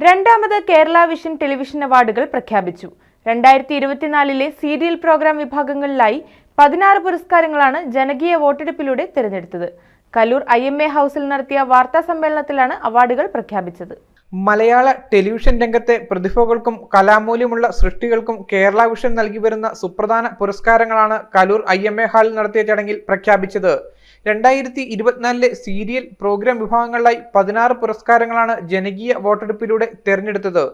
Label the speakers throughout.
Speaker 1: രണ്ടാമത് Kerala vision television അവാർഡുകൾ പ്രഖ്യാപിച്ചു. 2024 സീരിയൽ പ്രോഗ്രാം വിഭാഗങ്ങളിലായി 16 പുരസ്കാരങ്ങളാണ് ജനകീയ വോട്ടെടുപ്പിലൂടെ തിരഞ്ഞെടുത്തത്. കലൂർ IMA ഹൗസിൽ നടത്തിയ വാർത്താ സമ്മേളനത്തിലാണ് അവാർഡുകൾ പ്രഖ്യാപിച്ചത്.
Speaker 2: മലയാള ടെലിവിഷൻ രംഗത്തെ പ്രതിഭകൾക്കും കലാമൂല്യമുള്ള സൃഷ്ടികൾക്കും കേരള വിഷൻ നൽകി വരുന്ന സുപ്രധാന പുരസ്കാരങ്ങളാണ് കലൂർ IMA ഹാളിൽ നടത്തിയ ചടങ്ങിൽ പ്രഖ്യാപിച്ചത്. 2024 സീരിയൽ പ്രോഗ്രാം വിഭാഗങ്ങളിലായി 16 പുരസ്കാരങ്ങളാണ് ജനകീയ വോട്ടെടുപ്പിലൂടെ തിരഞ്ഞെടുത്തത്.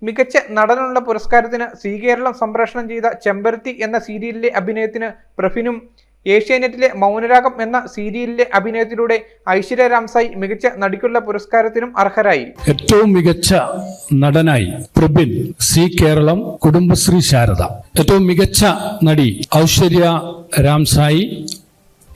Speaker 2: മികച്ച നടനുള്ള പുരസ്കാരത്തിന് സി കേരളം സംപ്രേഷണം ചെയ്ത ചെമ്പരത്തി എന്ന സീരിയലിലെ അഭിനയത്തിന് പ്രഫിനും, ഏഷ്യാനെറ്റിലെ മൗനരാഗം എന്ന സീരിയലിലെ അഭിനയത്തിലൂടെ ഐശ്വര്യ രാംസായി മികച്ച നടിക്കുള്ള പുരസ്കാരത്തിനും അർഹരായി.
Speaker 3: ഏറ്റവും മികച്ച നടനായി പ്രബിൻ, സി കേരളം, കുടുംബശ്രീ ശാരദ. ഏറ്റവും മികച്ച നടി ഐശ്വര്യ രാംസായി,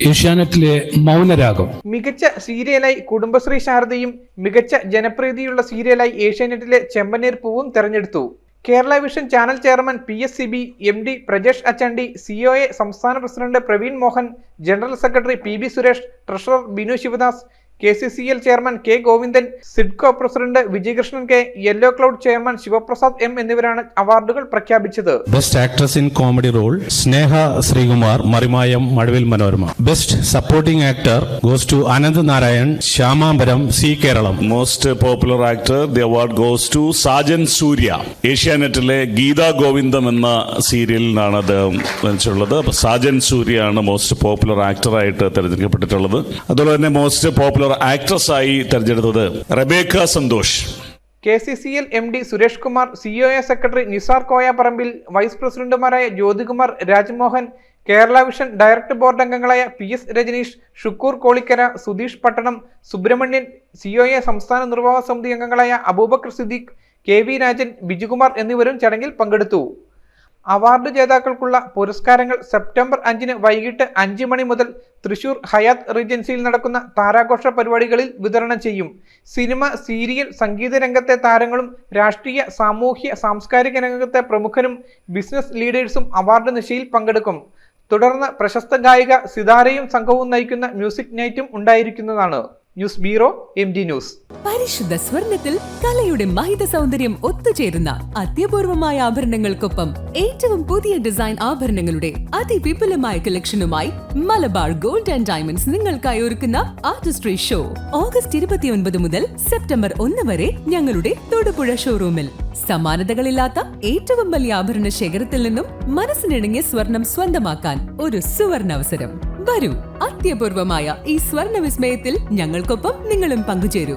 Speaker 3: ഏഷ്യാനെറ്റിലെ മൗനരാഗം.
Speaker 2: മികച്ച സീരിയലായി കുടുംബശ്രീ ശാരദയും മികച്ച ജനപ്രീതിയുള്ള സീരിയലായി ഏഷ്യാനെറ്റിലെ ചെമ്പനീർ പൂവും തെരഞ്ഞെടുത്തു. Kerala Vision channel chairman PSCB MD Prajesh Achandy, COA സംസ്ഥാന president Praveen Mohan, general secretary PB Suresh, treasurer Binu Sivadas, KCCL chairman K Govindan, SIDCO president Vijayakrishnan K, yellow cloud chairman Sivaprasad M എന്നിവരാണ് അവാർഡുകൾ പ്രഖ്യാപിച്ചത്.
Speaker 4: Best actress in comedy role Sneha Sreekumar, Marimayam, Mazhavil Manorama. Best supporting actor goes to Ananth Narayan, Shyamambaram, Zee Keralam.
Speaker 5: Most popular actor the award goes to Sajan Surya, ഏഷ്യാനെറ്റിലെ ഗീതാ ഗോവിന്ദം എന്ന സീരിയലിനാണ് അദ്ദേഹം വെച്ചുള്ളത്. അപ്പൊ സാജൻ സൂര്യയാണ് മോസ്റ്റ് പോപ്പുലർ ആക്ടറായിട്ട് തെരഞ്ഞെടുക്കപ്പെട്ടിട്ടുള്ളത്. അതുപോലെ തന്നെ മോസ്റ്റ് പോപ്പുലർ ആക്ട്രസ് ആയി തെരഞ്ഞെടുത്തത് Rebecca Santhosh.
Speaker 2: KCCL MD Suresh Kumar, COA secretary Nisar Koya Parambil, vice പ്രസിഡന്റുമാരായ Jyothikumar, Rajmohan, Kerala vision director board അംഗങ്ങളായ PS രജനീഷ്, ഷുക്കൂർ കോളിക്കര, സുധീഷ് പട്ടണം, സുബ്രഹ്മണ്യൻ, COA സംസ്ഥാന നിർവാഹക സമിതി അംഗങ്ങളായ അബൂബക്കർ സിദ്ദീഖ്, KV രാജൻ, ബിജുകുമാർ എന്നിവരും ചടങ്ങിൽ പങ്കെടുത്തു. അവാർഡ് ജേതാക്കൾക്കുള്ള പുരസ്കാരങ്ങൾ സെപ്റ്റംബർ 5 വൈകിട്ട് 5 മണി മുതൽ തൃശൂർ ഹയാത്ത് റീജൻസിയിൽ നടക്കുന്ന താരാഘോഷ പരിപാടികളിൽ വിതരണം ചെയ്യും. സിനിമ, സീരിയൽ, സംഗീത രംഗത്തെ താരങ്ങളും രാഷ്ട്രീയ, സാമൂഹ്യ, സാംസ്കാരിക രംഗത്തെ പ്രമുഖരും ബിസിനസ് ലീഡേഴ്സും അവാർഡ് നിശയിൽ പങ്കെടുക്കും. തുടർന്ന് പ്രശസ്ത ഗായിക സിതാരയും സംഘവും നയിക്കുന്ന മ്യൂസിക് നൈറ്റും ഉണ്ടായിരിക്കുന്നതാണ്. News bureau, MD news.
Speaker 6: പരിശുദ്ധ സ്വർണത്തിൽ കലയുടെ മഹിത സൗന്ദര്യം ഒത്തുചേരുന്ന അത്യപൂർവമായ ആഭരണങ്ങൾക്കൊപ്പം ഏറ്റവും പുതിയ ഡിസൈൻ ആഭരണങ്ങളുടെ അതിവിപുലമായ കളക്ഷനുമായി മലബാർ ഗോൾഡ് ആൻഡ് ഡയമണ്ട്സ് നിങ്ങൾക്കായി ഒരുക്കുന്ന ആർട്ടിസ്ട്രി ഷോ ഓഗസ്റ്റ് 29 മുതൽ സെപ്റ്റംബർ 1 വരെ ഞങ്ങളുടെ തൊടുപുഴ ഷോറൂമിൽ. സമാനതകളില്ലാത്ത ഏറ്റവും വലിയ ആഭരണ ശേഖരത്തിൽ നിന്നും മനസ്സിനിണങ്ങിയ സ്വർണം സ്വന്തമാക്കാൻ ഒരു സുവർണ അവസരം. വരൂ, അത്യപൂർവമായ ഈ സ്വർണ്ണ വിസ്മയത്തിൽ ഞങ്ങൾക്കൊപ്പം നിങ്ങളും പങ്കുചേരൂ.